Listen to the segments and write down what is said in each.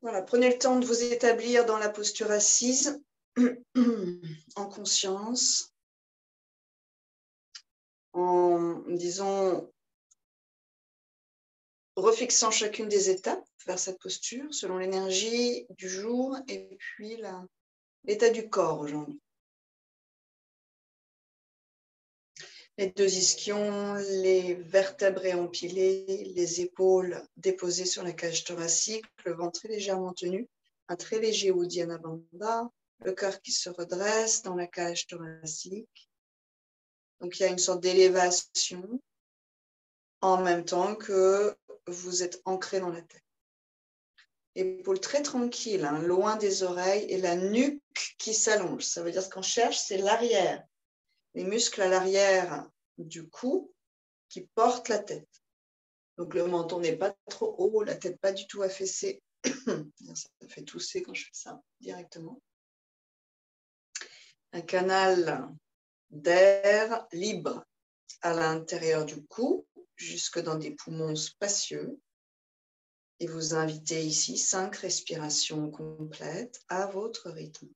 Voilà, prenez le temps de vous établir dans la posture assise, en conscience, en, disons, refixant chacune des étapes vers cette posture, selon l'énergie du jour et puis l'état du corps aujourd'hui. Les deux ischions, les vertèbres empilées, les épaules déposées sur la cage thoracique, le ventre très légèrement tenu, un très léger Uddiyana Bandha, le cœur qui se redresse dans la cage thoracique. Donc il y a une sorte d'élévation en même temps que vous êtes ancré dans la tête. Épaules très tranquilles, hein, loin des oreilles et la nuque qui s'allonge. Ça veut dire ce qu'on cherche, c'est l'arrière. Les muscles à l'arrière du cou qui portent la tête. Donc le menton n'est pas trop haut, la tête pas du tout affaissée. Ça fait tousser quand je fais ça directement. Un canal d'air libre à l'intérieur du cou, jusque dans des poumons spacieux. Et vous invitez ici 5 respirations complètes à votre rythme.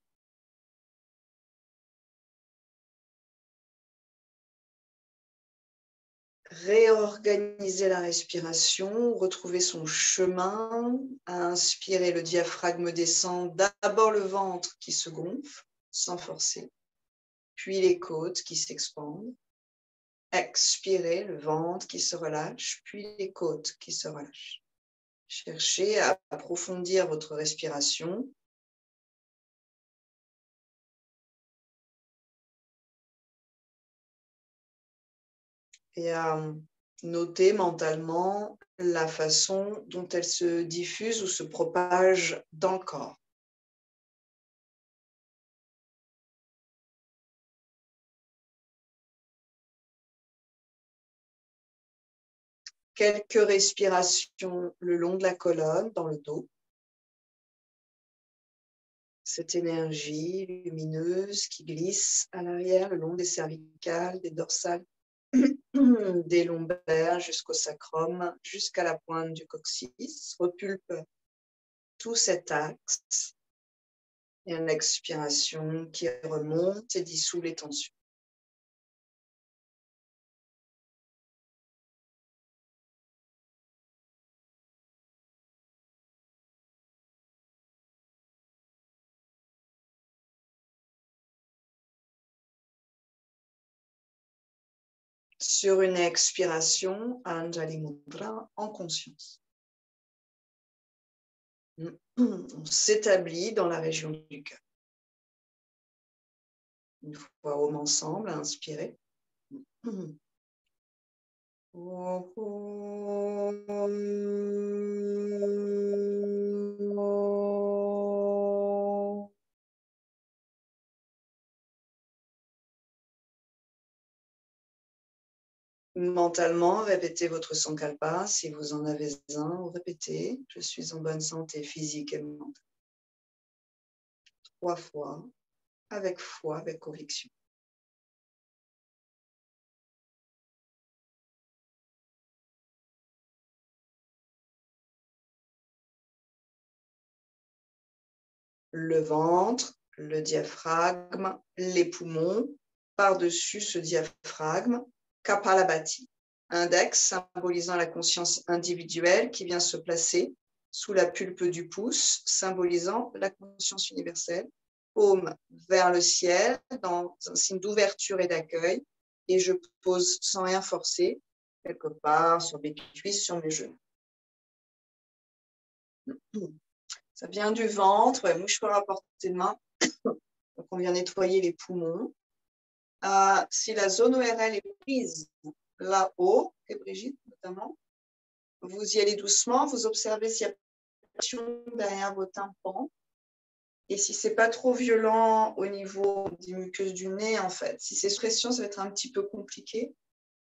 Réorganiser la respiration, retrouver son chemin, à inspirer, le diaphragme descend, d'abord le ventre qui se gonfle sans forcer, puis les côtes qui s'expandent. Expirez, le ventre qui se relâche, puis les côtes qui se relâchent. Cherchez à approfondir votre respiration. Et à noter mentalement la façon dont elle se diffuse ou se propage dans le corps. Quelques respirations le long de la colonne, dans le dos. Cette énergie lumineuse qui glisse à l'arrière, le long des cervicales, des dorsales, des lombaires jusqu'au sacrum, jusqu'à la pointe du coccyx, repulpe tout cet axe. Et une expiration qui remonte et dissout les tensions. Sur une expiration, Anjali Mudra en conscience. On s'établit dans la région du cœur. Une fois homme ensemble, inspirez. Mentalement, répétez votre sankalpa. Si vous en avez un, répétez. Je suis en bonne santé physique et mentale. 3 fois, avec foi, avec conviction. Le ventre, le diaphragme, les poumons, par-dessus ce diaphragme, Kapalabhati, index symbolisant la conscience individuelle qui vient se placer sous la pulpe du pouce, symbolisant la conscience universelle, paume vers le ciel dans un signe d'ouverture et d'accueil, et je pose sans rien forcer, quelque part sur mes cuisses, sur mes genoux. Ça vient du ventre, ouais, mouchoir à portée de main. Donc, on vient nettoyer les poumons. Si la zone ORL est prise là-haut, et Brigitte notamment, vous y allez doucement, vous observez s'il y a pression derrière vos tympans. Et si ce n'est pas trop violent au niveau des muqueuses du nez, en fait, si c'est pression, ça va être un petit peu compliqué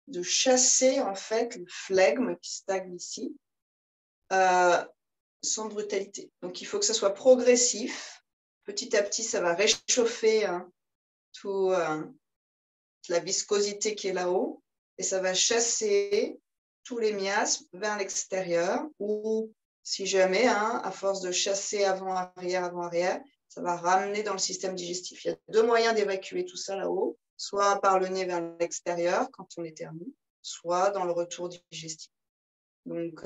de chasser en fait le flegme qui stagne ici sans brutalité. Donc, il faut que ça soit progressif. Petit à petit, ça va réchauffer toute la viscosité qui est là-haut et ça va chasser tous les miasmes vers l'extérieur ou Si jamais, hein, à force de chasser avant-arrière, ça va ramener dans le système digestif. Il y a deux moyens d'évacuer tout ça là-haut, soit par le nez vers l'extérieur quand on éternue, soit dans le retour digestif. Donc,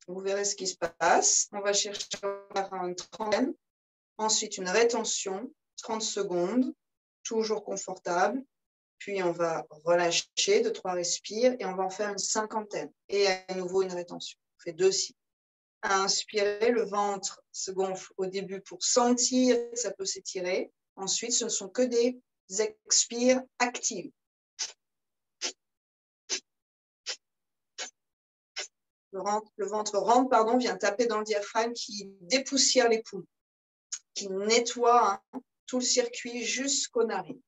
vous verrez ce qui se passe. On va chercher une trentaine, ensuite une rétention, 30 secondes, toujours confortable. Puis, on va relâcher, 2-3 respires, et on va en faire une cinquantaine. Et à nouveau, une rétention. On fait 2 cycles. À inspirer, le ventre se gonfle au début pour sentir que ça peut s'étirer. Ensuite, ce ne sont que des expires actifs. Le ventre rentre, vient taper dans le diaphragme qui dépoussière les poumons, qui nettoie tout le circuit jusqu'aux narines.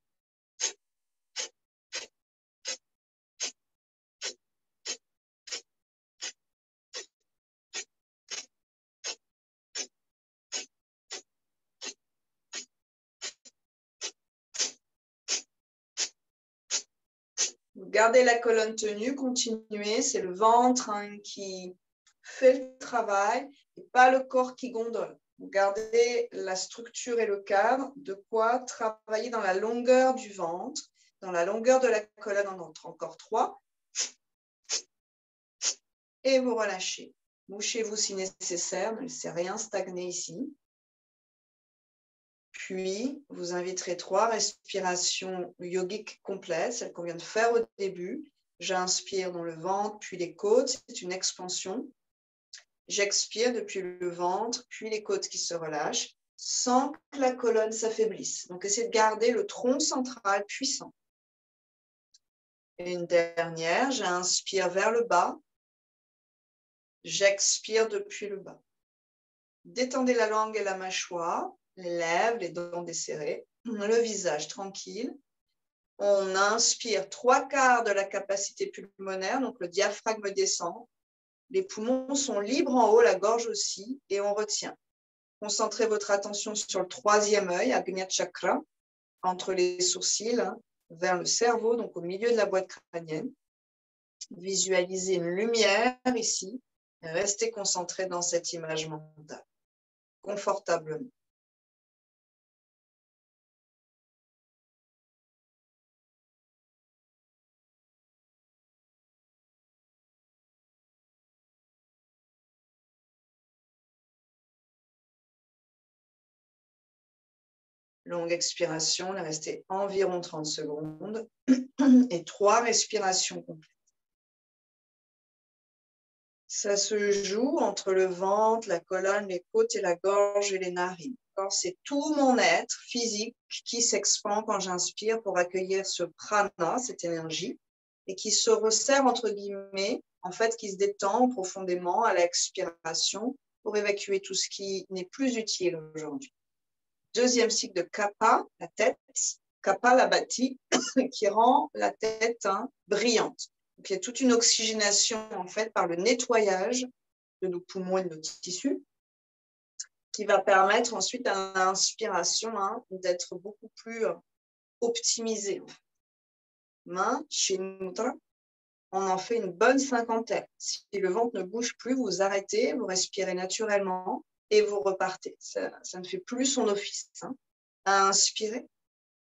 Gardez la colonne tenue, continuez. C'est le ventre qui fait le travail et pas le corps qui gondole. Vous gardez la structure et le cadre, de quoi travailler dans la longueur du ventre, dans la longueur de la colonne. On entre encore 3. Et vous relâchez. Mouchez-vous si nécessaire, ne laissez rien stagner ici. Puis, vous inviterez 3 respirations yogiques complètes, celles qu'on vient de faire au début. J'inspire dans le ventre, puis les côtes, c'est une expansion. J'expire depuis le ventre, puis les côtes qui se relâchent, sans que la colonne s'affaiblisse. Donc, essayez de garder le tronc central puissant. Et une dernière, j'inspire vers le bas. J'expire depuis le bas. Détendez la langue et la mâchoire, les lèvres, les dents desserrées, le visage tranquille. On inspire 3/4 de la capacité pulmonaire, donc le diaphragme descend. Les poumons sont libres en haut, la gorge aussi, et on retient. Concentrez votre attention sur le 3e œil, Agnya Chakra, entre les sourcils, vers le cerveau, donc au milieu de la boîte crânienne. Visualisez une lumière ici, et restez concentré dans cette image mentale, confortablement. Longue expiration, on est resté environ 30 secondes et 3 respirations complètes. Ça se joue entre le ventre, la colonne, les côtes et la gorge et les narines. C'est tout mon être physique qui s'expand quand j'inspire pour accueillir ce prana, cette énergie, et qui se resserre entre guillemets, en fait, qui se détend profondément à l'expiration pour évacuer tout ce qui n'est plus utile aujourd'hui. 2e cycle de Kapha, la tête, Kapalabhati, qui rend la tête brillante. Donc, il y a toute une oxygénation en fait par le nettoyage de nos poumons et de nos tissus qui va permettre ensuite à l'inspiration d'être beaucoup plus optimisée. Main, Shinmudra, on en fait une bonne cinquantaine. Si le ventre ne bouge plus, vous arrêtez, vous respirez naturellement et vous repartez. Ça ne fait plus son office. Inspirez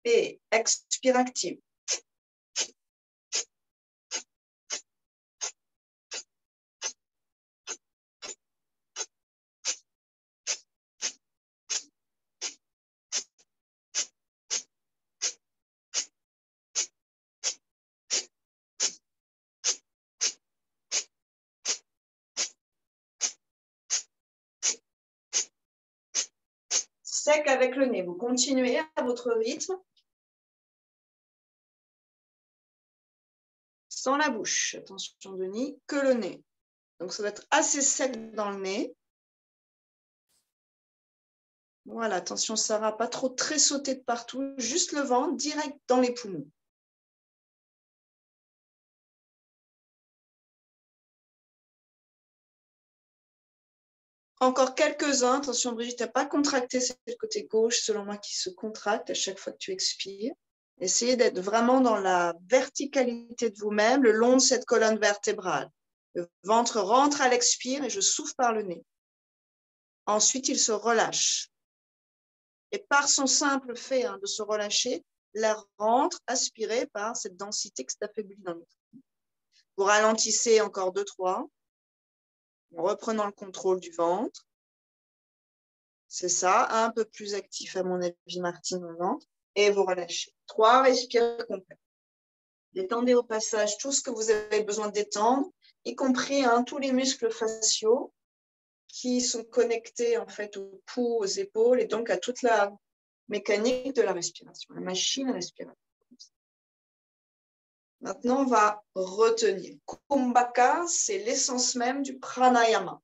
et expire active. Sec avec le nez. Vous continuez à votre rythme. Sans la bouche. Attention, Denis, que le nez. Donc, ça doit être assez sec dans le nez. Voilà, attention, Sarah, pas trop très sauter de partout. Juste le ventre, direct dans les poumons. Encore quelques-uns. Attention, Brigitte, tu n'as pas contracté, c'est le côté gauche, selon moi, qui se contracte à chaque fois que tu expires. Essayez d'être vraiment dans la verticalité de vous-même, le long de cette colonne vertébrale. Le ventre rentre à l'expire et je souffle par le nez. Ensuite, il se relâche. Et par son simple fait de se relâcher, l'air rentre aspiré par cette densité qui s'affaiblit dans le trou. Vous ralentissez encore 2-3 en reprenant le contrôle du ventre. C'est ça, un peu plus actif à mon avis, Martine, au ventre. Et vous relâchez. 3 respirez complets. Détendez au passage tout ce que vous avez besoin de détendre, y compris tous les muscles faciaux qui sont connectés en fait au cou, aux épaules et donc à toute la mécanique de la respiration, la machine respiratoire. Maintenant, on va retenir. Kumbhaka, c'est l'essence même du pranayama.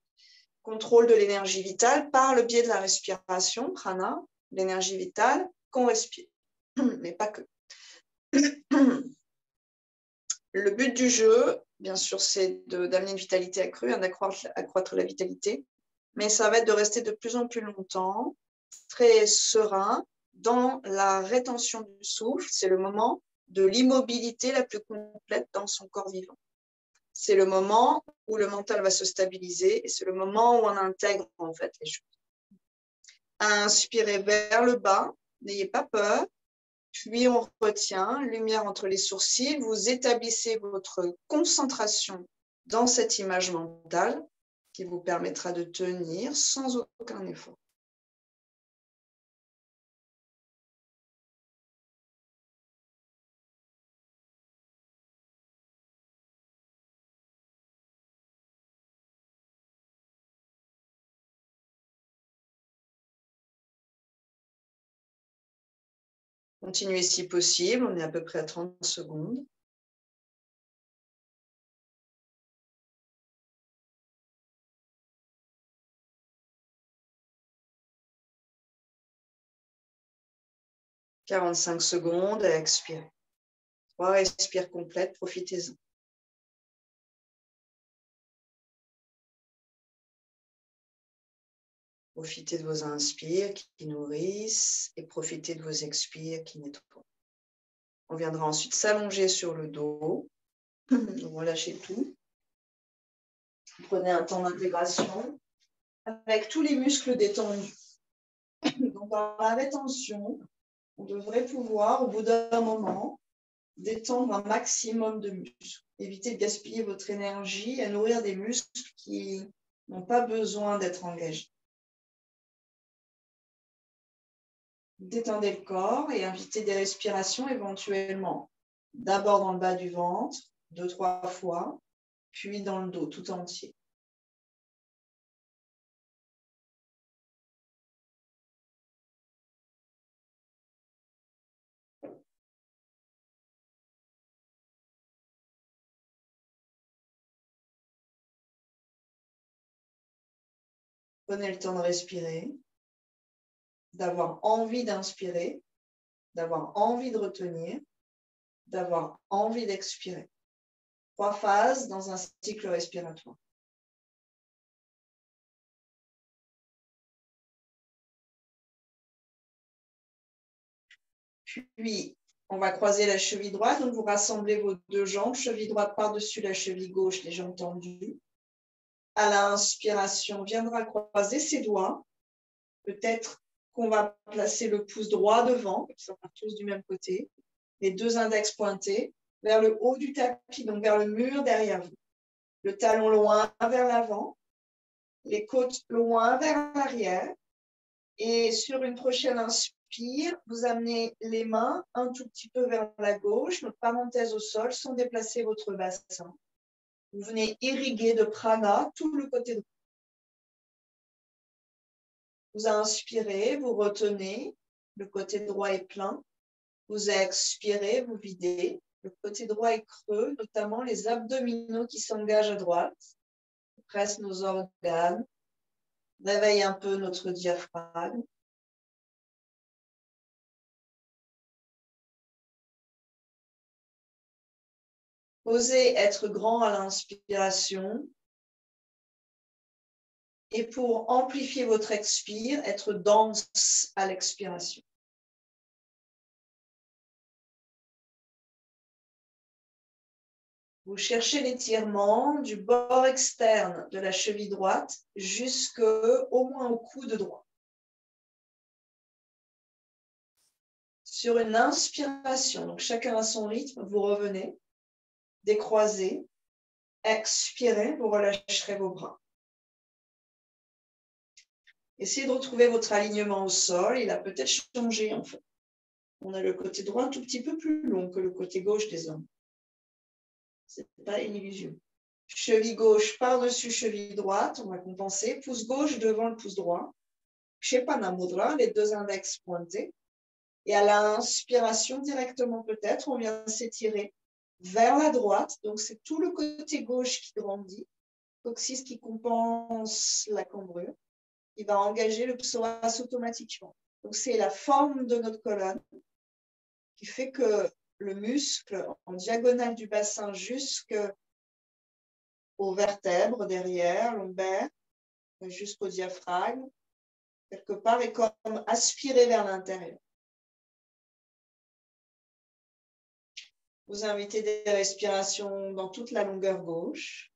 Contrôle de l'énergie vitale par le biais de la respiration, prana, l'énergie vitale qu'on respire, mais pas que. Le but du jeu, bien sûr, c'est d'amener une vitalité accrue, d'accroître la vitalité, mais ça va être de rester de plus en plus longtemps, très serein, dans la rétention du souffle. C'est le moment de l'immobilité la plus complète dans son corps vivant. C'est le moment où le mental va se stabiliser et c'est le moment où on intègre en fait les choses. Inspirez vers le bas, n'ayez pas peur, puis on retient, lumière entre les sourcils, vous établissez votre concentration dans cette image mentale qui vous permettra de tenir sans aucun effort. Continuez si possible, on est à peu près à 30 secondes. « 45 secondes et expirez. 3 respires complètes, profitez-en. Profitez de vos inspires qui nourrissent et profitez de vos expires qui nettoient. On viendra ensuite s'allonger sur le dos. Vous relâchez tout. Vous prenez un temps d'intégration avec tous les muscles détendus. Donc, dans la rétention, on devrait pouvoir, au bout d'un moment, détendre un maximum de muscles. Évitez de gaspiller votre énergie à nourrir des muscles qui n'ont pas besoin d'être engagés. Détendez le corps et invitez des respirations éventuellement. D'abord dans le bas du ventre, 2-3 fois, puis dans le dos tout entier. Prenez le temps de respirer, d'avoir envie d'inspirer, d'avoir envie de retenir, d'avoir envie d'expirer. 3 phases dans un cycle respiratoire. Puis, on va croiser la cheville droite. Donc, vous rassemblez vos 2 jambes, cheville droite par-dessus la cheville gauche, les jambes tendues. À l'inspiration, on viendra croiser ses doigts. Peut-être qu'on va placer le pouce droit devant, comme ça on part tous du même côté. Les 2 index pointés vers le haut du tapis, donc vers le mur derrière vous. Le talon loin vers l'avant, les côtes loin vers l'arrière. Et sur une prochaine inspire, vous amenez les mains un tout petit peu vers la gauche, donc parenthèse au sol, sans déplacer votre bassin. Vous venez irriguer de prana tout le côté droit. Vous inspirez, vous retenez, le côté droit est plein. Vous expirez, vous videz. Le côté droit est creux, notamment les abdominaux qui s'engagent à droite. On presse nos organes, réveille un peu notre diaphragme. Osez être grand à l'inspiration. Et pour amplifier votre expire, être dense à l'expiration. Vous cherchez l'étirement du bord externe de la cheville droite jusqu'au moins au coude droit. Sur une inspiration, donc chacun à son rythme, vous revenez, décroisez, expirez, vous relâcherez vos bras. Essayez de retrouver votre alignement au sol. Il a peut-être changé en fait. On a le côté droit un tout petit peu plus long que le côté gauche des hommes. Ce n'est pas une illusion. Cheville gauche par-dessus cheville droite, on va compenser. Pouce gauche devant le pouce droit. Kshepana Mudra, les deux index pointés. Et à l'inspiration directement peut-être, on vient s'étirer vers la droite. Donc c'est tout le côté gauche qui grandit. Coccyx qui compense la cambrure. Il va engager le psoas automatiquement. Donc c'est la forme de notre colonne qui fait que le muscle en diagonale du bassin jusqu'aux vertèbres derrière, lombaire, jusqu'au diaphragme, quelque part est comme aspiré vers l'intérieur. Vous invitez des respirations dans toute la longueur gauche.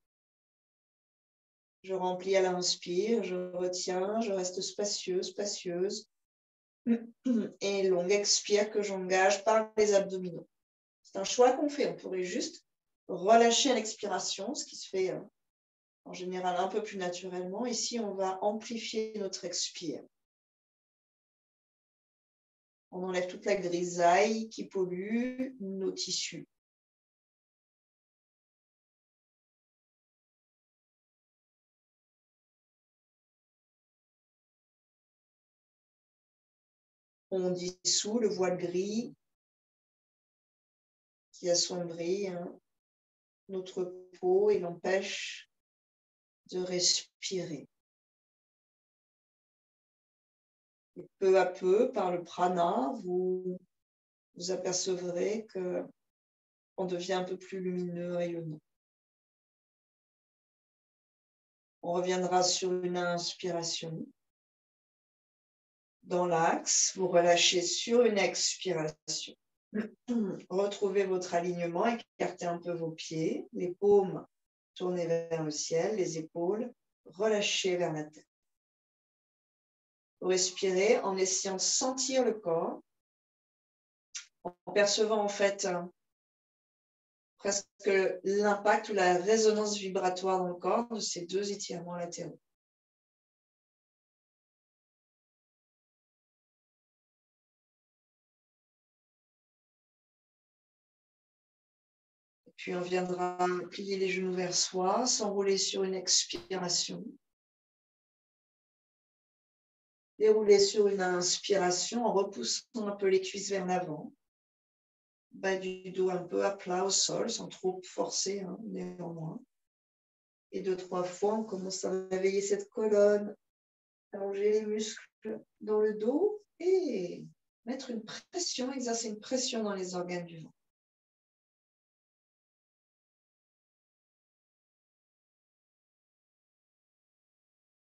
Je remplis à l'inspire, je retiens, je reste spacieuse, spacieuse. Et longue expire que j'engage par les abdominaux. C'est un choix qu'on fait. On pourrait juste relâcher à l'expiration, ce qui se fait en général un peu plus naturellement. Ici, on va amplifier notre expire. On enlève toute la grisaille qui pollue nos tissus. On dissout le voile gris qui assombrit notre peau et l'empêche de respirer. Et peu à peu, par le prana, vous apercevrez qu'on devient un peu plus lumineux, rayonnant. On reviendra sur une inspiration. Dans l'axe, vous relâchez sur une expiration. Retrouvez votre alignement, écartez un peu vos pieds, les paumes tournées vers le ciel, les épaules relâchées vers la tête. Vous respirez en essayant de sentir le corps, en percevant en fait presque l'impact ou la résonance vibratoire dans le corps de ces deux étirements latéraux. Puis on viendra plier les genoux vers soi, s'enrouler sur une expiration. Dérouler sur une inspiration en repoussant un peu les cuisses vers l'avant. Bas du dos un peu à plat au sol, sans trop forcer, néanmoins. Et 2-3 fois, on commence à réveiller cette colonne, allonger les muscles dans le dos et mettre une pression, exercer une pression dans les organes du ventre.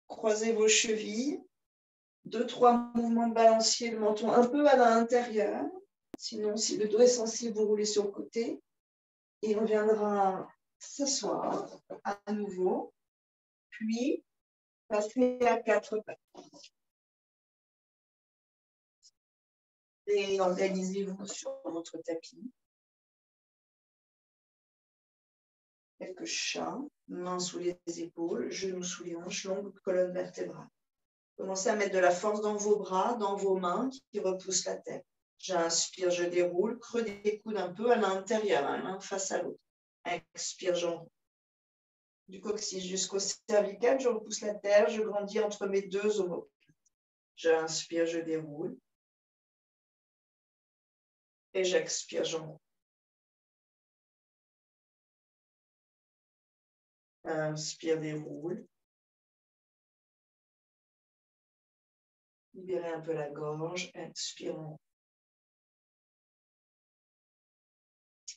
Croisez vos chevilles, 2-3 mouvements de balancier, le menton un peu à l'intérieur. Sinon, si le dos est sensible, vous roulez sur le côté. Et on viendra s'asseoir à nouveau, puis passer à 4 pattes. Et organisez-vous sur votre tapis. Quelques chats, mains sous les épaules, genoux sous les hanches, longue colonne vertébrale. Commencez à mettre de la force dans vos bras, dans vos mains qui repoussent la tête. J'inspire, je déroule, creux des coudes un peu à l'intérieur, l'un face à l'autre. Expire, j'enroule. Du coccyx jusqu'au cervical, je repousse la terre, je grandis entre mes deux omoplates. J'inspire, je déroule. Et j'expire, j'enroule. Inspire, déroule. Libérez un peu la gorge, expirons.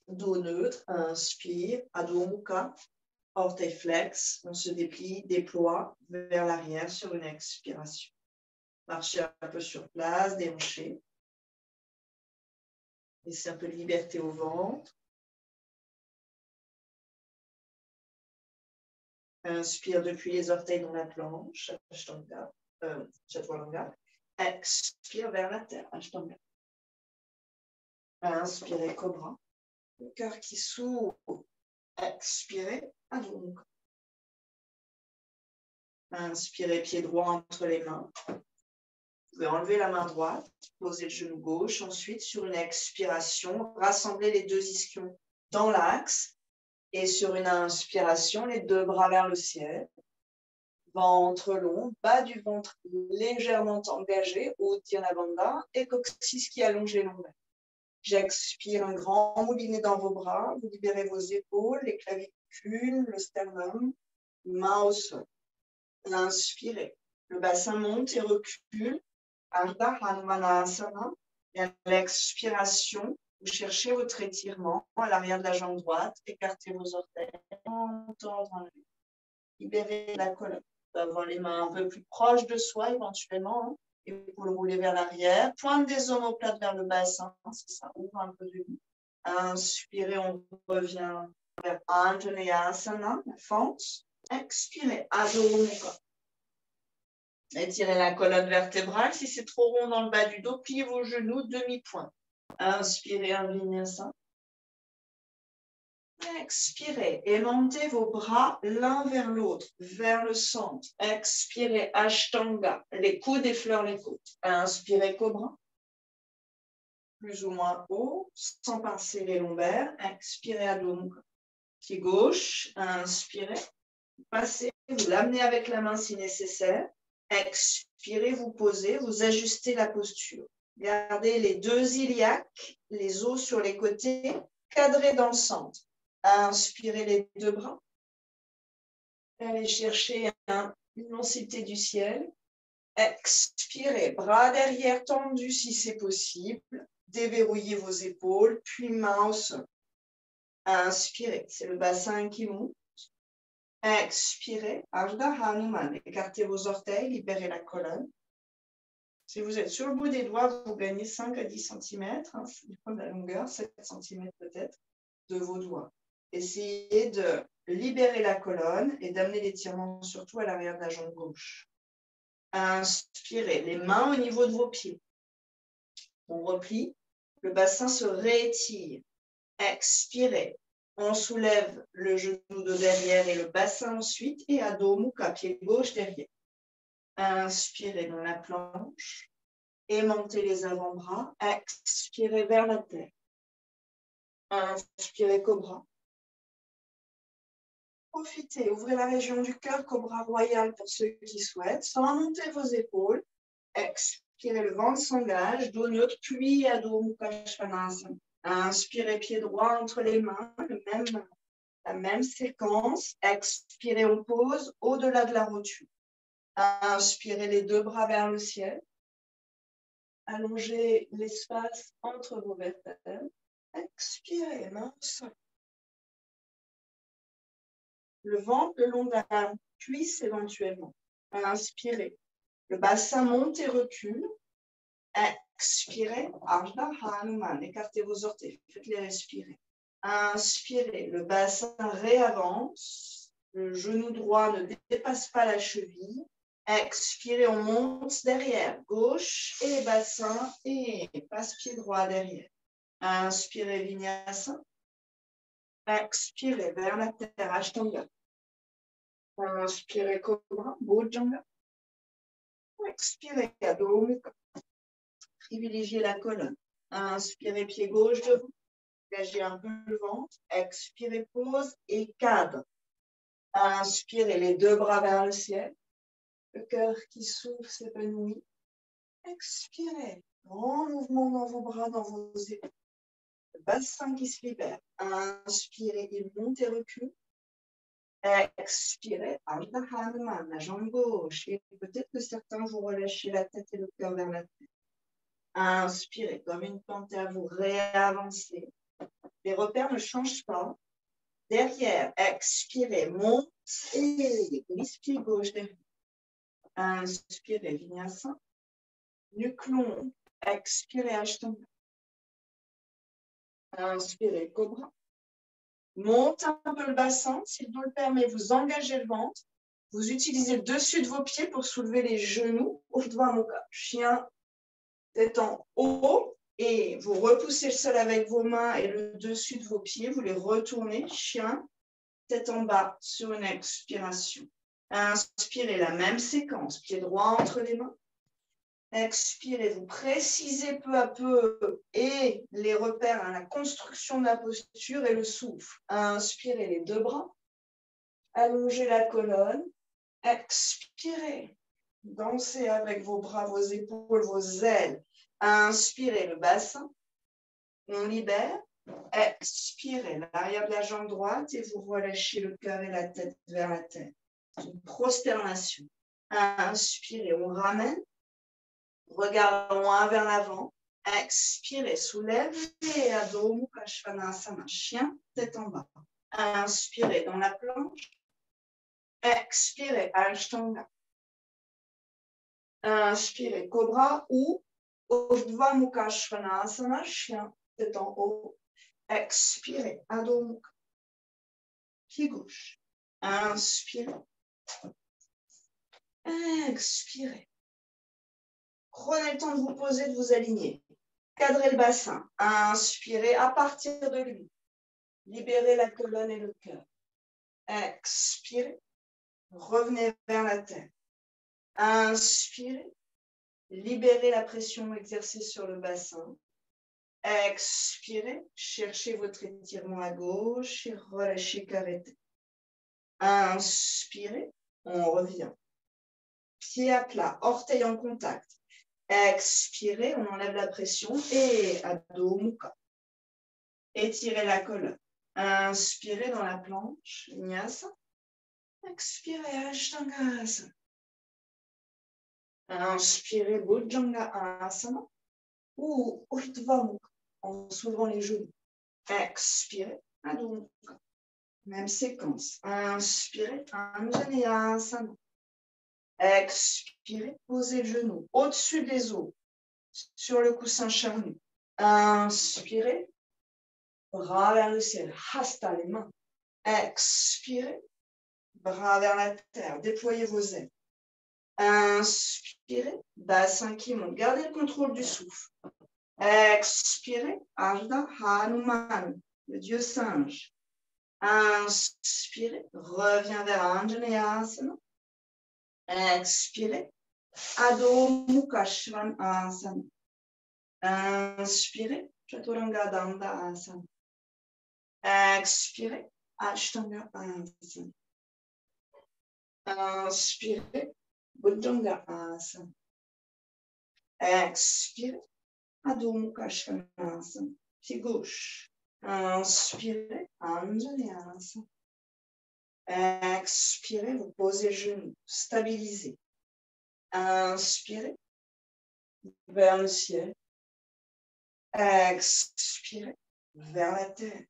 Dos neutre, inspire, Adho Mukha, orteil flex, on se déplie, déploie vers l'arrière sur une expiration. Marchez un peu sur place, déhanchez. Laissez un peu de liberté au ventre. Inspire depuis les orteils dans la planche, Ashtanga, Chaturanga. Expire vers la terre, Ashtanga. Inspirez, Cobra. Le cœur qui s'ouvre. Expirez, Adho Mukha. Inspirez, pied droit entre les mains. Vous pouvez enlever la main droite, poser le genou gauche. Ensuite, sur une expiration, rassemblez les deux ischions dans l'axe. Et sur une inspiration, les deux bras vers le ciel. Ventre long, bas du ventre légèrement engagé, Uddiyana Bandha, et coccyx qui allonge les lombaires. J'expire un grand moulinet dans vos bras. Vous libérez vos épaules, les clavicules, le sternum, main au sol. Inspirez. Le bassin monte et recule. Ardha Hanumanasana. Et à l'expiration, vous cherchez votre étirement à l'arrière de la jambe droite. Écartez vos orteils. Entendre. Libérez la colonne. Vous pouvez avoir les mains un peu plus proches de soi éventuellement. Hein. Épaules roulées vers l'arrière. Pointe des omoplates vers le bassin. C'est ça, ouvre un peu de vie. Inspirez, on revient vers Anjaneyasana, la fente. Expirez, Adho Mukha. Étirez la colonne vertébrale. Si c'est trop rond dans le bas du dos, pliez vos genoux, demi-point. Inspirez, un vinyasa. Expirez, aimantez vos bras l'un vers l'autre, vers le centre. Expirez, Ashtanga, les coudes effleurent les côtes. Inspirez, Cobra, plus ou moins haut, sans pincer les lombaires. Expirez, Adho Mukha. Pied gauche, inspirez, passez, vous l'amenez avec la main si nécessaire. Expirez, vous posez, vous ajustez la posture. Gardez les deux iliaques, les os sur les côtés, cadrés dans le centre. Inspirez les deux bras. Allez chercher l'immensité du ciel. Expirez, bras derrière tendus si c'est possible. Déverrouillez vos épaules, puis main au sol. Inspirez, c'est le bassin qui monte. Expirez, Ardha Hanuman. Écartez vos orteils, libérez la colonne. Si vous êtes sur le bout des doigts, vous gagnez 5 à 10 cm, ça dépend de la longueur, 7 cm peut-être, de vos doigts. Essayez de libérer la colonne et d'amener l'étirement surtout à l'arrière de la jambe gauche. Inspirez, les mains au niveau de vos pieds. On replie, le bassin se réétire. Expirez, on soulève le genou de derrière et le bassin ensuite et Adho Mukha, pied gauche derrière. Inspirez dans la planche, aimantez les avant-bras, expirez vers la terre. Inspirez, Cobra. Profitez, ouvrez la région du cœur, Cobra royal pour ceux qui souhaitent, sans monter vos épaules. Expirez, le ventre s'engage, dos neutre, puis Adho Mukha Svanasana. Inspirez, pied droit entre les mains, la même séquence. Expirez, on pose au-delà de la rotule. Inspirez, les deux bras vers le ciel. Allongez l'espace entre vos vertèbres. Expirez, main au sol. Le ventre le long de la cuisse éventuellement. Inspirez. Le bassin monte et recule. Expirez. Ardha Hanuman. Écartez vos orteils. Faites-les respirer. Inspirez. Le bassin réavance. Le genou droit ne dépasse pas la cheville. Expirez. On monte derrière. Gauche et bassin. Et passe-pied droit derrière. Inspirez. Vinyasa. Expirez vers la terre. Ashtanga. Inspirez, Cobra, Bhujanga. Expirez, Adho Mukha. Privilégiez la colonne. Inspirez, pied gauche devant. Engagez un peu le ventre. Expirez, pause et cadre. Inspirez, les deux bras vers le ciel. Le cœur qui s'ouvre, s'épanouit. Expirez. Grand mouvement dans vos bras, dans vos épaules. Le bassin qui se libère. Inspirez, il monte et recule. Expirez, Ardha Hanuman, la jambe gauche. Et peut-être que certains vous relâchez la tête et le cœur vers la tête. Inspirez, comme une panthère, vous réavancez. Les repères ne changent pas. Derrière, expirez, monte et glisse pied gauche derrière. Inspirez, Vinyasa. Nuque longue. Expirez, Ashtanga. Inspirez, Cobra. Montez un peu le bassin. S'il vous le permet, vous engagez le ventre. Vous utilisez le dessus de vos pieds pour soulever les genoux. Urdhva Mukha. Chien, tête en haut. Et vous repoussez le sol avec vos mains et le dessus de vos pieds. Vous les retournez. Chien, tête en bas sur une expiration. Inspirez la même séquence. Pied droit entre les mains. Expirez, vous précisez peu à peu et les repères, la construction de la posture et le souffle. Inspirez les deux bras. Allongez la colonne. Expirez. Dansez avec vos bras, vos épaules, vos ailes. Inspirez le bassin. On libère. Expirez l'arrière de la jambe droite et vous relâchez le cœur et la tête vers la terre. Une prosternation. Inspirez, on ramène. Regard loin vers l'avant. Expirez, soulevez Adho Mukha Svanasana. Chien, tête en bas. Inspirez dans la planche. Expirez, Ashtanga. Inspirez, Cobra ou Urdhva Mukha Svanasana. Chien, tête en haut. Expirez, Adho Mukha. Pied gauche. Inspirez. Expirez. Prenez le temps de vous poser, de vous aligner. Cadrez le bassin. Inspirez à partir de lui. Libérez la colonne et le cœur. Expirez. Revenez vers la terre. Inspirez. Libérez la pression exercée sur le bassin. Expirez. Cherchez votre étirement à gauche et relâchez, arrêtez. Inspirez. On revient. Pied à plat, orteil en contact. Expirez, on enlève la pression et Adho Mukha. Étirez la colonne. Inspirez dans la planche, Vinyasa. Expirez, Ashtangasana. Inspirez, Bhujanga Asana. Ou Urdhva Mukha, en soulevant les genoux. Expirez, Adho Mukha. Même séquence. Inspirez, Anjaneyasana. Expirez, posez le genou au-dessus des os, sur le coussin charnu. Inspirez, bras vers le ciel, hasta, les mains. Expirez, bras vers la terre, déployez vos ailes. Inspirez, bassin qui monte, gardez le contrôle du souffle. Expirez, Ardha Hanuman, le dieu singe. Inspirez, reviens vers Anjaneyasana. Expirez, Adho Mukha Svanasana. Inspirez, Chaturanga Dandasana. Expirez, Ashtanga Asana. Inspirez, Bhujanga Asana. Expirez, Adho Mukha Svanasana. Pied gauche. Inspirez, Anjaneyasana. Expirez, vous posez le genou, stabilisez. Inspirez, vers le ciel. Expirez, vers la terre.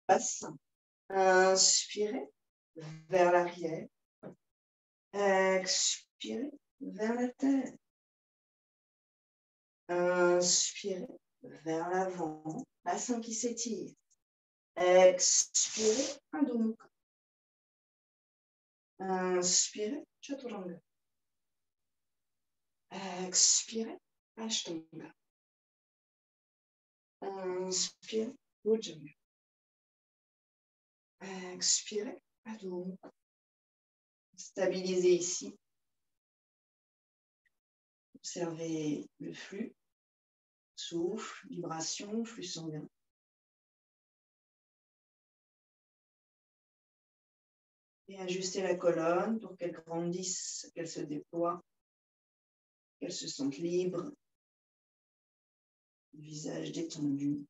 Bassin. Inspirez, vers l'arrière. Expirez, vers la terre. Inspirez, vers l'avant. Bassin qui s'étire. Expirez, Adho Mukha. Inspirez, Chaturanga. Expirez, Ashtanga. Inspirez, Bhujanga. Expirez, Adho Mukha. Stabilisez ici. Observez le flux. Souffle, vibration, flux sanguin. Et ajustez la colonne pour qu'elle grandisse, qu'elle se déploie, qu'elle se sente libre. Le visage détendu.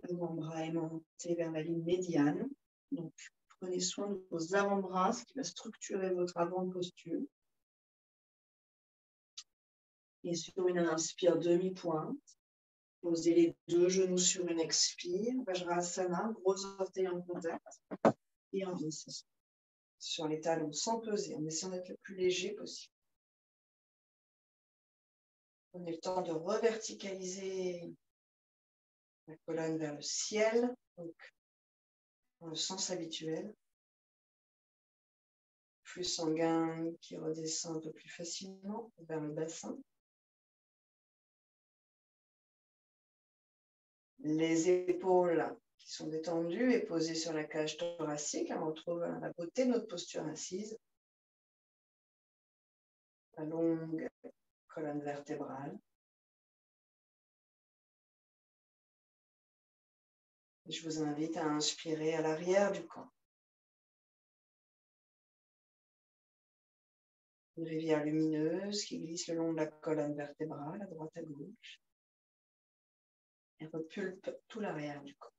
L'avant-bras aimanté vers la ligne médiane. Donc, prenez soin de vos avant-bras, ce qui va structurer votre avant-posture. Et sur une inspire, demi-pointe. Posez les deux genoux sur une expire. Vajrasana, gros orteil en contact. Et on vient sur les talons sans peser, en essayant d'être le plus léger possible. Prenez le temps de reverticaliser La colonne vers le ciel, donc dans le sens habituel. Flux sanguin qui redescend un peu plus facilement vers le bassin. Les épaules qui sont détendues et posées sur la cage thoracique. On retrouve la beauté de notre posture assise. La longue colonne vertébrale. Et je vous invite à inspirer à l'arrière du corps. Une rivière lumineuse qui glisse le long de la colonne vertébrale, à droite à gauche. Et repulpe tout l'arrière du corps.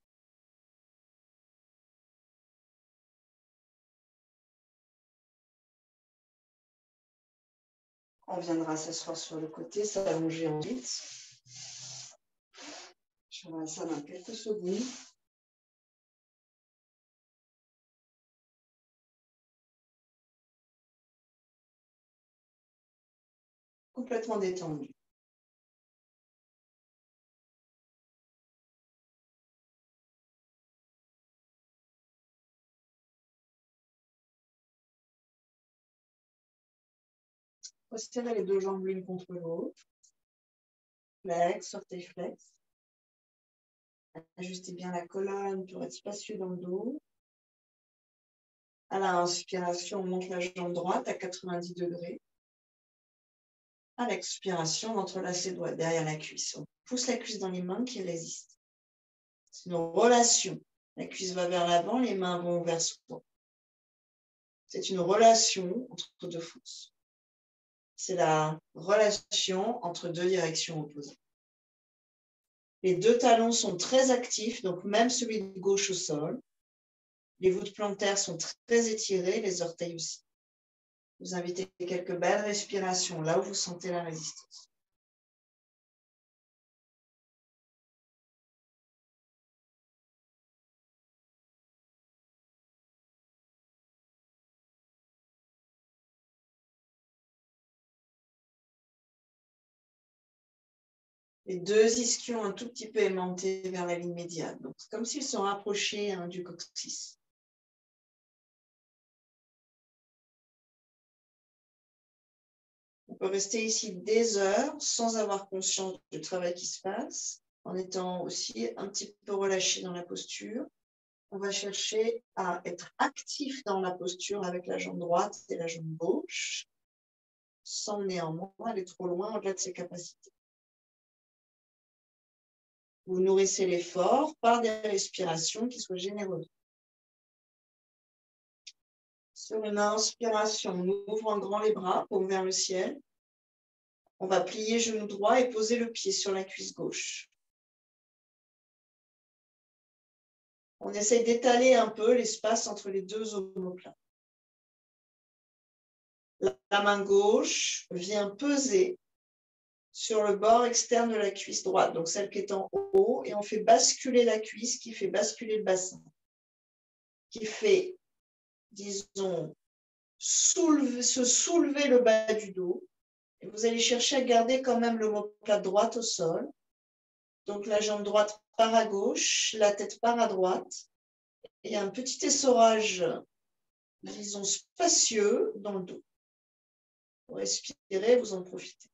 On viendra s'asseoir sur le côté, s'allonger ensuite. Je ferai ça dans quelques secondes. Complètement détendu. Serrez les deux jambes l'une contre l'autre. Flex, orteil flex. Ajustez bien la colonne pour être spacieux dans le dos. À l'inspiration, on monte la jambe droite à 90 degrés. À l'expiration, on entrelace les doigts derrière la cuisse. On pousse la cuisse dans les mains qui résistent. C'est une relation. La cuisse va vers l'avant, les mains vont vers soi. C'est une relation entre deux forces. C'est la relation entre deux directions opposées. Les deux talons sont très actifs, donc même celui de gauche au sol. Les voûtes plantaires sont très étirées, les orteils aussi. Vous invitez quelques belles respirations là où vous sentez la résistance. Les deux ischions un tout petit peu aimantés vers la ligne médiane. Donc, c'est comme s'ils sont rapprochés du coccyx. On peut rester ici des heures sans avoir conscience du travail qui se passe, en étant aussi un petit peu relâché dans la posture. On va chercher à être actif dans la posture avec la jambe droite et la jambe gauche, sans néanmoins aller trop loin au-delà de ses capacités. Vous nourrissez l'effort par des respirations qui soient généreuses. Sur une inspiration, on ouvre en grand les bras, paume vers le ciel. On va plier genou droit et poser le pied sur la cuisse gauche. On essaye d'étaler un peu l'espace entre les deux omoplates. La main gauche vient peser sur le bord externe de la cuisse droite, donc celle qui est en haut, et on fait basculer la cuisse qui fait basculer le bassin, qui fait, disons, se soulever le bas du dos. Et vous allez chercher à garder quand même l'omoplate droite au sol. Donc la jambe droite part à gauche, la tête part à droite. Et il y a un petit essorage, disons, spacieux dans le dos. Vous respirez, vous en profitez.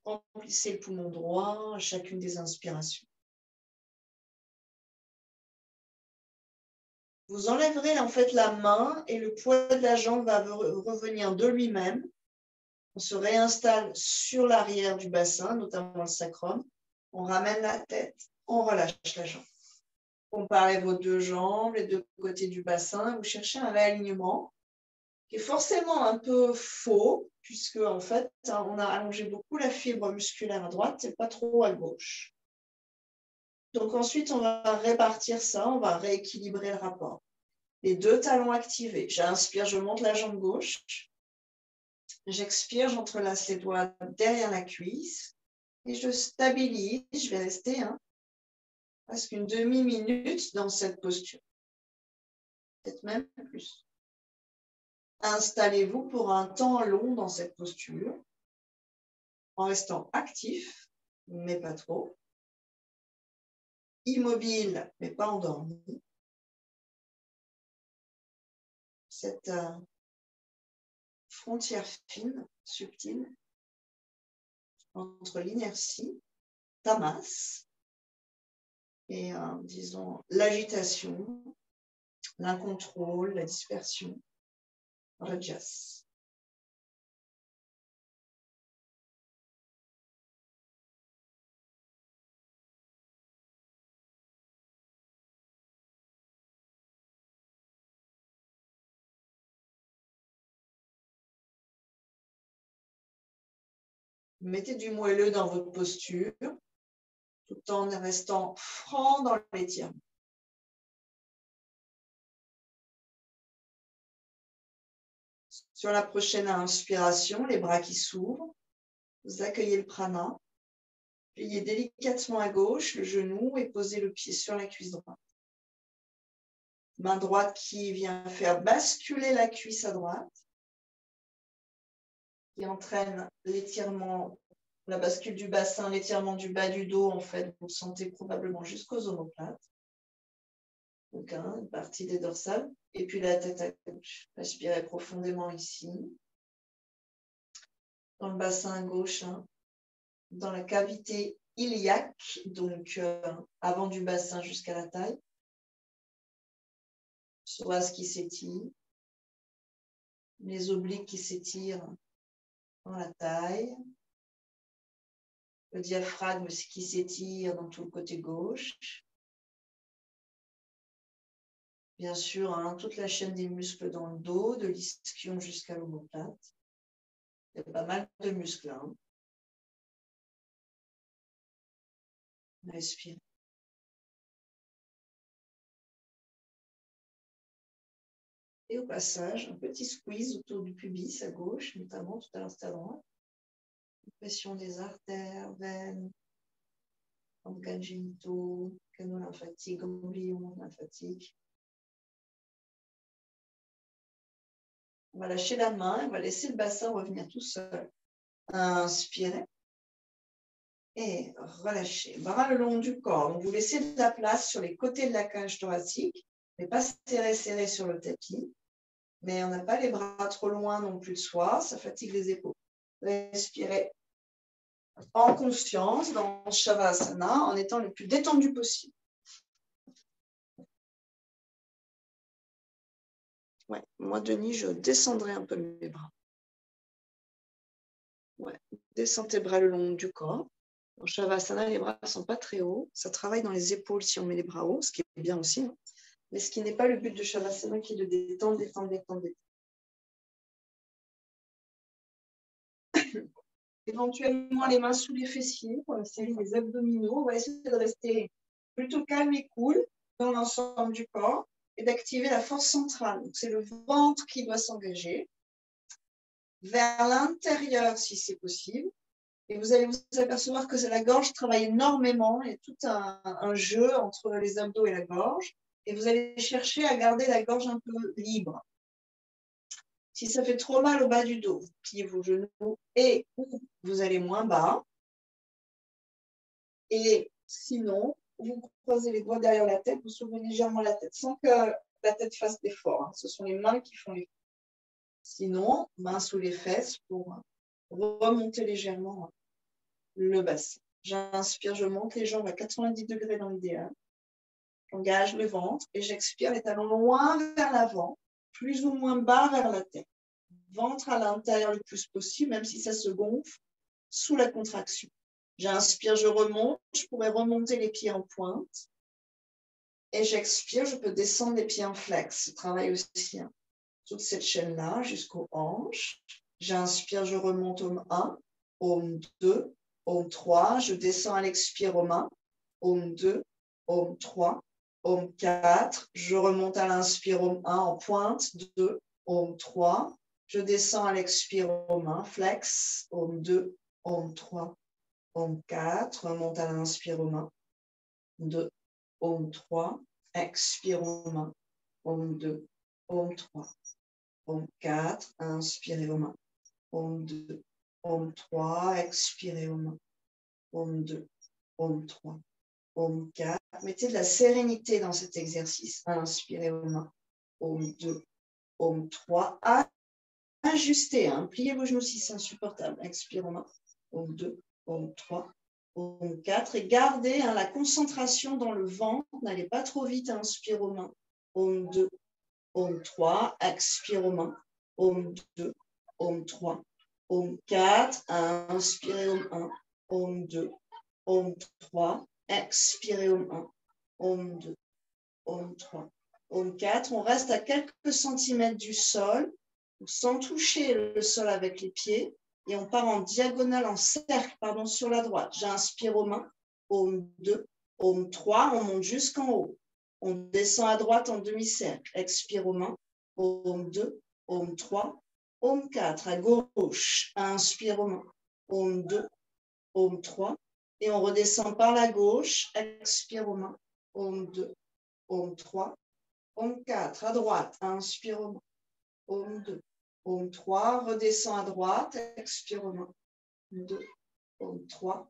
Remplissez le poumon droit à chacune des inspirations. Vous enlèverez en fait la main et le poids de la jambe va revenir de lui-même. On se réinstalle sur l'arrière du bassin, notamment le sacrum. On ramène la tête, on relâche la jambe. Comparez vos deux jambes, les deux côtés du bassin. Vous cherchez un réalignement qui est forcément un peu faux, puisque en fait, on a allongé beaucoup la fibre musculaire à droite et pas trop à gauche. Donc ensuite, on va répartir ça, on va rééquilibrer le rapport. Les deux talons activés. J'inspire, je monte la jambe gauche. J'expire, j'entrelace les doigts derrière la cuisse et je stabilise. Je vais rester presque une demi-minute dans cette posture. Peut-être même plus. Installez-vous pour un temps long dans cette posture, en restant actif, mais pas trop. Immobile, mais pas endormi. Cette frontière fine, subtile, entre l'inertie, tamas, et, disons, l'agitation, l'incontrôle, la dispersion, rajas. Mettez du moelleux dans votre posture, tout en restant franc dans l'étirement. Sur la prochaine inspiration, les bras qui s'ouvrent, vous accueillez le prana, pliez délicatement à gauche le genou et posez le pied sur la cuisse droite. Main droite qui vient faire basculer la cuisse à droite, qui entraîne l'étirement, la bascule du bassin, l'étirement du bas du dos, en fait, vous le sentez probablement jusqu'aux omoplates. Donc, une partie des dorsales. Et puis la tête à gauche. Respirez profondément ici. Dans le bassin gauche, dans la cavité iliaque, donc avant du bassin jusqu'à la taille. Psoas qui s'étire. Les obliques qui s'étirent dans la taille. Le diaphragme qui s'étire dans tout le côté gauche. Bien sûr, toute la chaîne des muscles dans le dos, de l'ischio jusqu'à l'omoplate. Il y a pas mal de muscles. Respire. Et au passage, un petit squeeze autour du pubis à gauche, notamment tout à l'heure à droite. Pression des artères, veines, organes génitaux, canaux lymphatiques, ganglions lymphatiques. On va lâcher la main, on va laisser le bassin revenir tout seul. Inspirez. Et relâchez. Bras le long du corps. Donc vous laissez de la place sur les côtés de la cage thoracique, mais pas serré sur le tapis. Mais on n'a pas les bras trop loin non plus de soi, ça fatigue les épaules. Respirez en conscience dans Shavasana en étant le plus détendu possible. Ouais, moi, Denis, je descendrai un peu mes bras. Ouais, descends tes bras le long du corps. En Shavasana, les bras ne sont pas très hauts. Ça travaille dans les épaules si on met les bras hauts, ce qui est bien aussi. Mais ce qui n'est pas le but de Shavasana, qui est de détendre. Éventuellement, les mains sous les fessiers pour la série des abdominaux. On va essayer de rester plutôt calme et cool dans l'ensemble du corps et d'activer la force centrale. C'est le ventre qui doit s'engager vers l'intérieur si c'est possible. Et vous allez vous apercevoir que la gorge travaille énormément. Il y a tout un jeu entre les abdos et la gorge. Et vous allez chercher à garder la gorge un peu libre. Si ça fait trop mal au bas du dos, pliez vos genoux et vous allez moins bas. Et sinon, vous croisez les doigts derrière la tête, vous soulevez légèrement la tête sans que la tête fasse d'effort. Ce sont les mains qui font l'effort. Sinon, mains sous les fesses pour remonter légèrement le bassin. J'inspire, je monte les jambes à 90 degrés dans l'idéal. J'engage le ventre et j'expire les talons loin vers l'avant, plus ou moins bas vers la tête. Ventre à l'intérieur le plus possible, même si ça se gonfle sous la contraction. J'inspire, je remonte, je pourrais remonter les pieds en pointe. Et j'expire, je peux descendre les pieds en flex. Je travaille aussi toute cette chaîne-là jusqu'aux hanches. J'inspire, je remonte Om 1, Om 2, Om 3. Je descends à l'expire Om 1, Om 2, Om 3, Om 4. Je remonte à l'inspire Om 1 en pointe, 2, Om 3. Je descends à l'expire Om 1, flex, Om 2, Om 3, Om 4. Remonte à l'inspire Om 1, 2, Om 3. Expire Om 1, Om 2, Om 3. Om 4, inspirez aux mains. Om 2, Om 3, expirez aux mains. Om 2, Om 3, Om 4. Mettez de la sérénité dans cet exercice. Inspirez aux mains. Om 2, Om 3. Ajustez, hein. Pliez vos genoux si c'est insupportable. Expirez aux mains. Om 2, Om 3, Om 4. Et gardez la concentration dans le ventre. N'allez pas trop vite. Inspire aux mains. Om 2, Om 3. Expire aux mains. Om 2, Om 3, Om 4. Inspirez Om 1. Om 2, Om 3. Expirez Om 1. Om 2, Om 3, Om 4. On reste à quelques centimètres du sol, sans toucher le sol avec les pieds. Et on part en diagonale, en cercle, pardon, sur la droite. J'inspire aux mains. Om 2, Om 3. On monte jusqu'en haut. On descend à droite en demi-cercle. Expire aux mains. Om 2, Om 3, Om 4. À gauche. Inspire aux mains. Om 2, Om 3. Et on redescend par la gauche. Expire aux mains. Om 2, Om 3, Om 4. À droite. Inspire aux mains. Om 2, Om 3. Redescend à droite. Expire aux mains. Om 2, Om 3,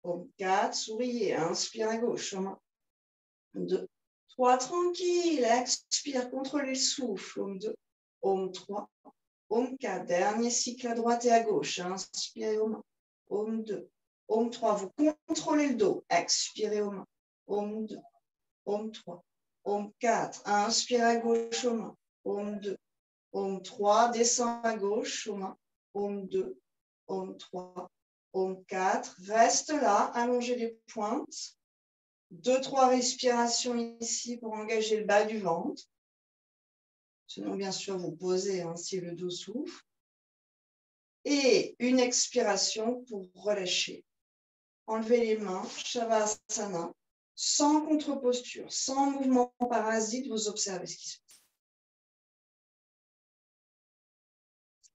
Om 4. Souriez. Inspire à gauche. Om 1, 2, 3. Tranquille. Expire. Contrôlez le souffle. Om 2, Om 3, Om 4. Dernier cycle à droite et à gauche. Inspirez aux mains. Om 2, Om 3. Vous contrôlez le dos. Expirez aux mains. Om 2, Om 3, Om 4. Inspire à gauche aux mains. Om 2, Om 3. Descend à gauche aux mains. Om 2, Om 3, Om 4. Reste là. Allongez les pointes. 2-3 respirations ici pour engager le bas du ventre. Sinon, bien sûr, vous posez si le dos souffre. Et une expiration pour relâcher. Enlevez les mains, Shavasana, sans contre-posture, sans mouvement parasite, vous observez ce qui se passe.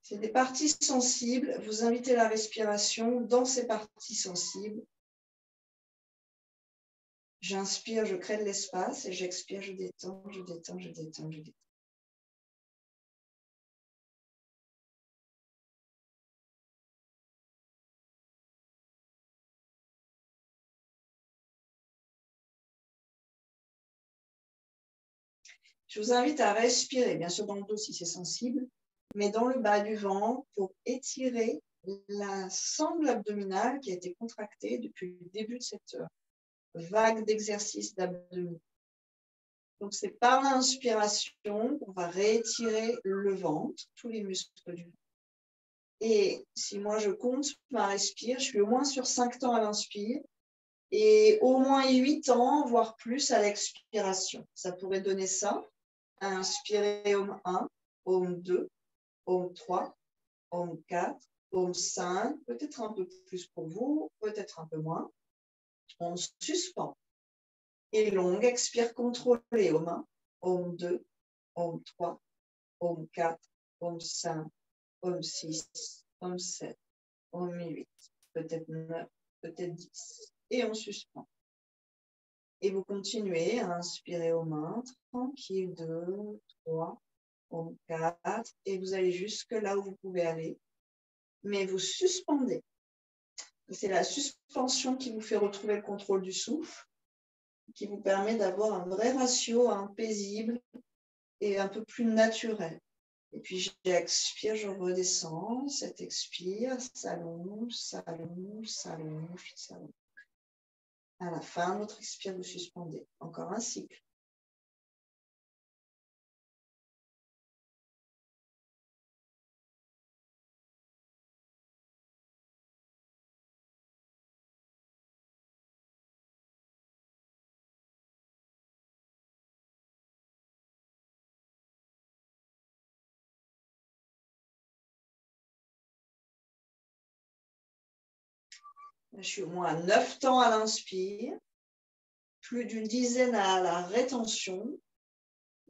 C'est des parties sensibles, vous invitez la respiration dans ces parties sensibles. J'inspire, je crée de l'espace et j'expire, je détends, je détends, je détends, je détends. Je vous invite à respirer, bien sûr dans le dos si c'est sensible, mais dans le bas du ventre pour étirer la sangle abdominale qui a été contractée depuis le début de cette vague d'exercice d'abdomen. Donc, c'est par l'inspiration qu'on va réétirer le ventre, tous les muscles du ventre. Et si moi je compte ma respire, je suis au moins sur 5 temps à l'inspire et au moins 8 temps, voire plus à l'expiration. Ça pourrait donner ça. Inspirez Om 1, Om 2, Om 3, Om 4, Om 5, peut-être un peu plus pour vous, peut-être un peu moins. On suspend. Et longue, expire contrôlée aux mains. Om 2, Om 3, Om 4, Om 5, Om 6, Om 7, Om 8, peut-être 9, peut-être 10. Et on suspend. Et vous continuez à inspirer aux mains, tranquille, 2, 3, Om 4. Et vous allez jusque là où vous pouvez aller. Mais vous suspendez. C'est la suspension qui vous fait retrouver le contrôle du souffle, qui vous permet d'avoir un vrai ratio paisible et un peu plus naturel. Et puis j'expire, je redescends, cet expire, s'allonge, s'allonge, s'allonge, s'allonge. À la fin de votre expire, vous suspendez. Encore un cycle. Je suis au moins à 9 temps à l'inspire, plus d'une dizaine à la rétention,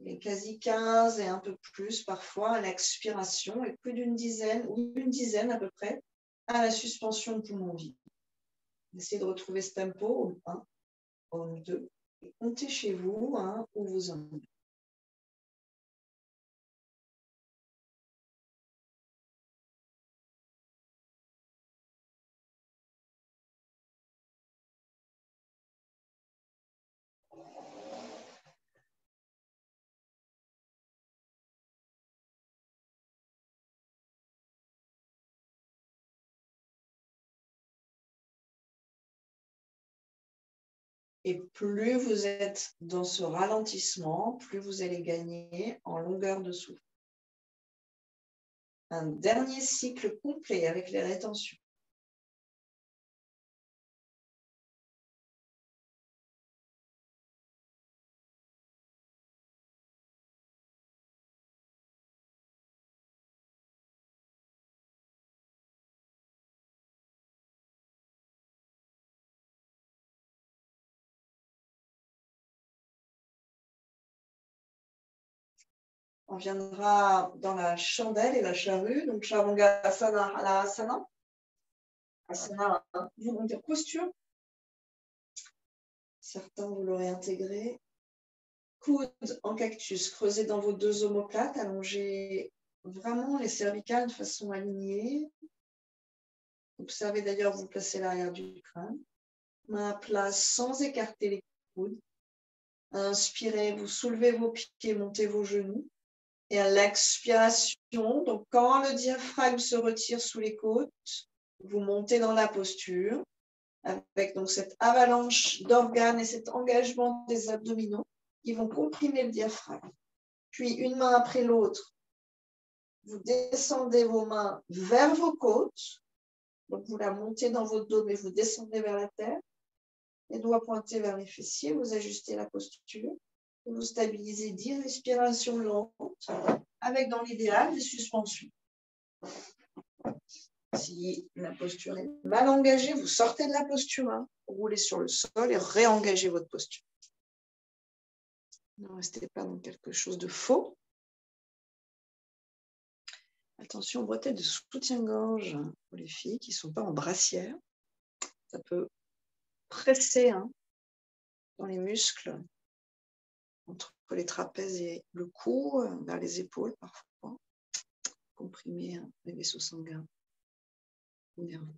et quasi 15 et un peu plus parfois à l'expiration, et plus d'une dizaine ou une dizaine à peu près à la suspension de poumon vide. Essayez de retrouver ce tempo, Om 1, Om 2, et comptez chez vous où vous en êtes. Et plus vous êtes dans ce ralentissement, plus vous allez gagner en longueur de souffle. Un dernier cycle complet avec les rétentions. On viendra dans la chandelle et la charrue, donc Chavangasana, Halasana. Asana, vous vont dire posture. Certains, vous l'aurez intégré. Coude en cactus, creusez dans vos deux omoplates, allongez vraiment les cervicales de façon alignée. Observez d'ailleurs, vous placez l'arrière du crâne. Main à plat sans écarter les coudes. Inspirez, vous soulevez vos pieds, montez vos genoux. Et à l'expiration, donc quand le diaphragme se retire sous les côtes, vous montez dans la posture avec donc cette avalanche d'organes et cet engagement des abdominaux qui vont comprimer le diaphragme. Puis une main après l'autre, vous descendez vos mains vers vos côtes. Donc vous la montez dans votre dos, mais vous descendez vers la terre. Les doigts pointés vers les fessiers, vous ajustez la posture. Vous stabilisez 10 respirations lentes, avec dans l'idéal des suspensions. Si la posture est mal engagée, vous sortez de la posture, roulez sur le sol et réengagez votre posture. Ne restez pas dans quelque chose de faux. Attention, bretelles de soutien-gorge pour les filles qui ne sont pas en brassière. Ça peut presser dans les muscles entre les trapèzes et le cou, vers les épaules parfois, comprimer les vaisseaux sanguins ou nerveux.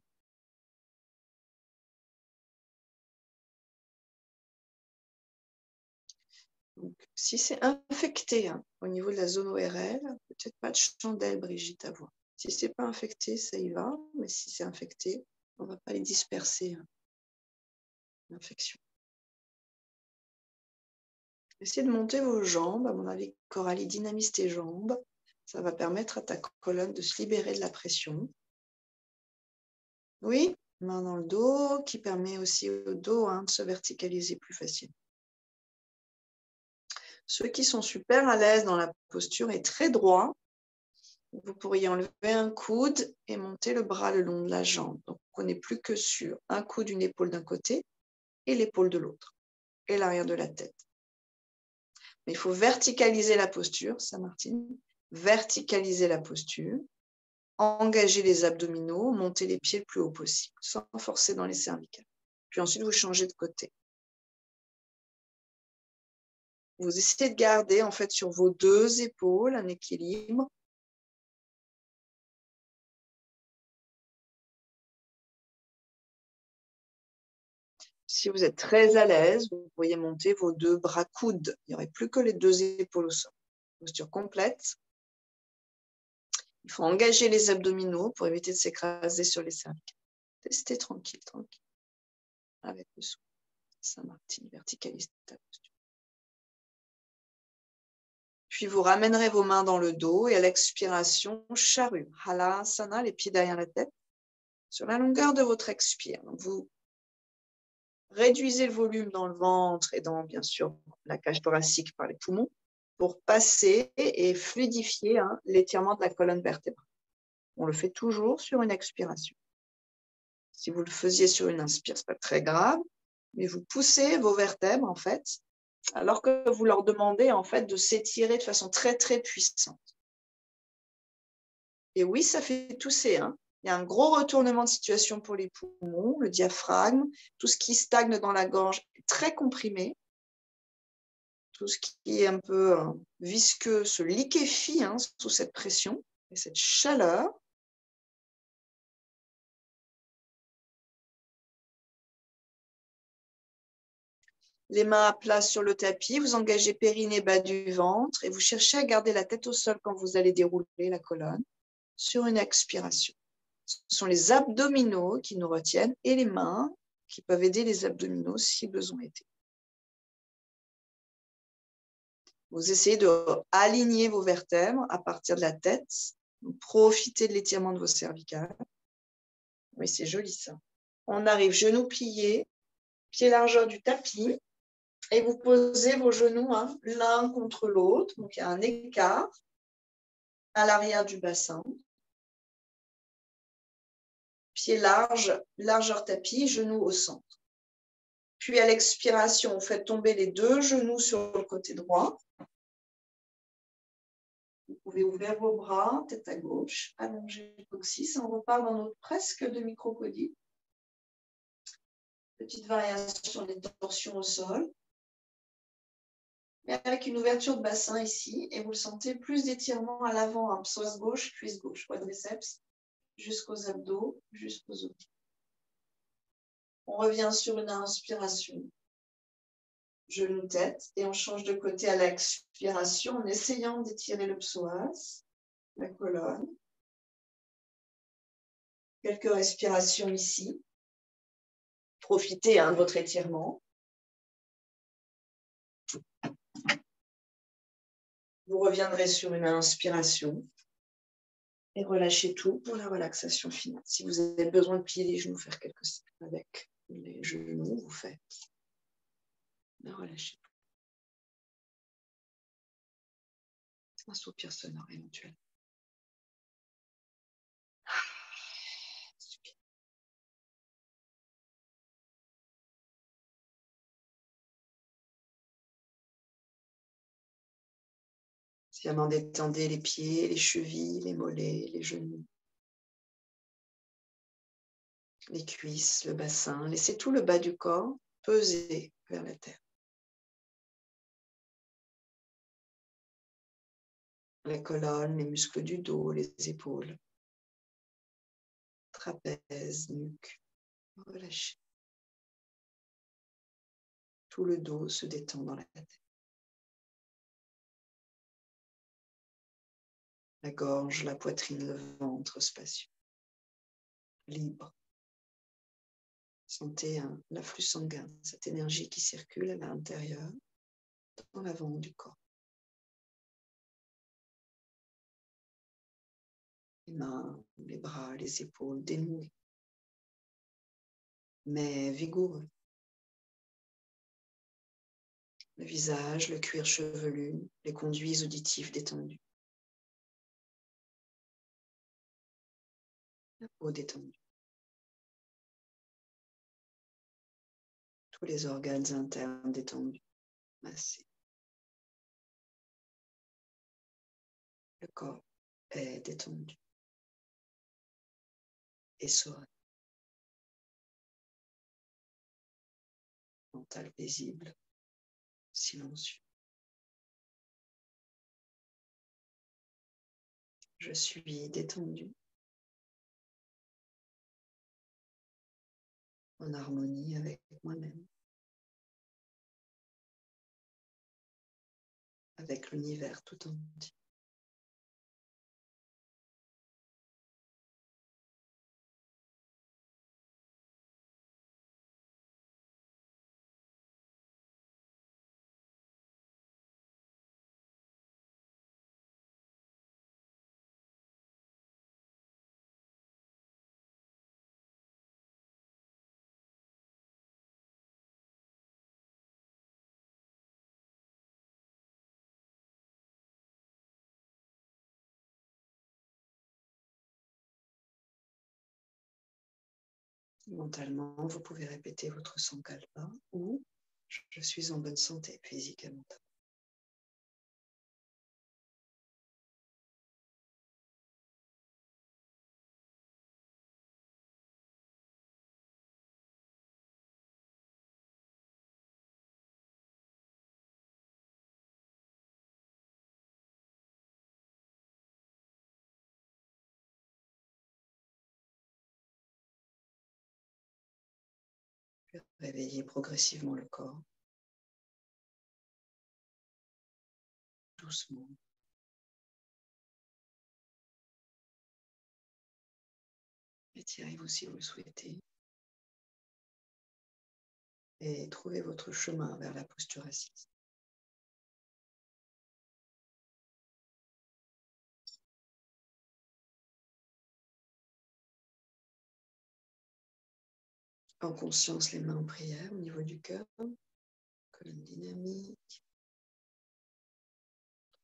Donc, si c'est infecté au niveau de la zone ORL, peut-être pas de chandelle, Brigitte, à voir. Si ce n'est pas infecté, ça y va, mais si c'est infecté, on ne va pas les disperser, l'infection. Essayez de monter vos jambes. À mon avis, Coralie, dynamise tes jambes. Ça va permettre à ta colonne de se libérer de la pression. Oui, main dans le dos, qui permet aussi au dos de se verticaliser plus facilement. Ceux qui sont super à l'aise dans la posture et très droits, vous pourriez enlever un coude et monter le bras le long de la jambe. Donc, on n'est plus que sur un coude, une épaule d'un côté et l'épaule de l'autre, et l'arrière de la tête. Mais il faut verticaliser la posture, ça Martine, verticaliser la posture, engager les abdominaux, monter les pieds le plus haut possible, sans forcer dans les cervicales. Puis ensuite, vous changez de côté. Vous essayez de garder en fait sur vos deux épaules un équilibre. Si vous êtes très à l'aise, vous pourriez monter vos deux bras coudes. Il n'y aurait plus que les deux épaules au sol. Posture complète. Il faut engager les abdominaux pour éviter de s'écraser sur les cervicales. Testez tranquille, tranquille. Avec le souffle. Saint-Martin, verticalise ta posture. Puis vous ramènerez vos mains dans le dos et à l'expiration, charrue. Halasana, les pieds derrière la tête, sur la longueur de votre expire. Donc vous réduisez le volume dans le ventre et dans, bien sûr, la cage thoracique par les poumons pour passer et fluidifier l'étirement de la colonne vertébrale. On le fait toujours sur une expiration. Si vous le faisiez sur une inspire, ce n'est pas très grave, mais vous poussez vos vertèbres, en fait, alors que vous leur demandez, en fait, de s'étirer de façon très, très puissante. Et oui, ça fait tousser, Il y a un gros retournement de situation pour les poumons, le diaphragme, tout ce qui stagne dans la gorge est très comprimé. Tout ce qui est un peu visqueux se liquéfie sous cette pression et cette chaleur. Les mains à plat sur le tapis, vous engagez périnée bas du ventre et vous cherchez à garder la tête au sol quand vous allez dérouler la colonne sur une expiration. Ce sont les abdominaux qui nous retiennent et les mains qui peuvent aider les abdominaux si besoin était. Vous essayez de aligner vos vertèbres à partir de la tête. Profitez de l'étirement de vos cervicales. Oui, c'est joli ça. On arrive genoux pliés, pied largeur du tapis. Et vous posez vos genoux l'un contre l'autre. Donc, il y a un écart à l'arrière du bassin. Pied large, largeur tapis, genoux au centre. Puis, à l'expiration, vous faites tomber les deux genoux sur le côté droit. Vous pouvez ouvrir vos bras, tête à gauche, allonger le coccyx. On repart dans notre presque demi-crocodile. Petite variation des torsions au sol. Mais avec une ouverture de bassin ici. Et vous le sentez, plus d'étirement à l'avant, psoas gauche, cuisse gauche, quadriceps, jusqu'aux abdos, jusqu'aux os. On revient sur une inspiration. Genou, tête. Et on change de côté à l'expiration en essayant d'étirer le psoas, la colonne. Quelques respirations ici. Profitez de votre étirement. Vous reviendrez sur une inspiration et relâchez tout pour la relaxation finale. Si vous avez besoin de plier les genoux, faire quelques cercles avec les genoux, vous faites. Mais relâchez tout. Un soupir sonore éventuel. Super. Sciemment détendez les pieds, les chevilles, les mollets, les genoux, les cuisses, le bassin. Laissez tout le bas du corps peser vers la terre. La colonne, les muscles du dos, les épaules, trapèze, nuque. Relâchez. Tout le dos se détend dans la tête. La gorge, la poitrine, le ventre spacieux, libre. Sentez l'afflux sanguin, cette énergie qui circule à l'intérieur, dans l'avant du corps. Les mains, les bras, les épaules dénoués, mais vigoureux. Le visage, le cuir chevelu, les conduits auditifs détendus. La peau détendue. Tous les organes internes détendus, massés. Le corps est détendu. Essoré. Mental paisible, silencieux. Je suis détendu, en harmonie avec moi-même, avec l'univers tout entier. Mentalement, vous pouvez répéter votre sankalpa ou je suis en bonne santé physique et mentale. Réveillez progressivement le corps, doucement. Étirez-vous si vous le souhaitez. Et trouvez votre chemin vers la posture assise. En conscience, les mains en prière au niveau du cœur, colonne dynamique.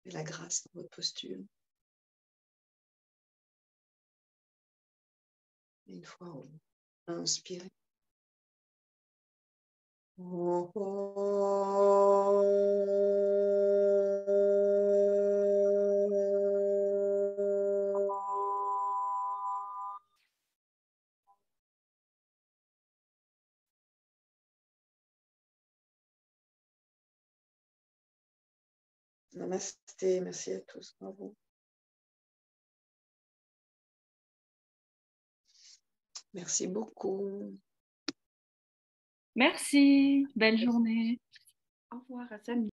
Et la grâce dans votre posture. Et une fois en haut, inspirez. Oh, oh. Namasté, merci à tous. Bravo. Merci beaucoup. Merci, belle journée. Au revoir, à samedi.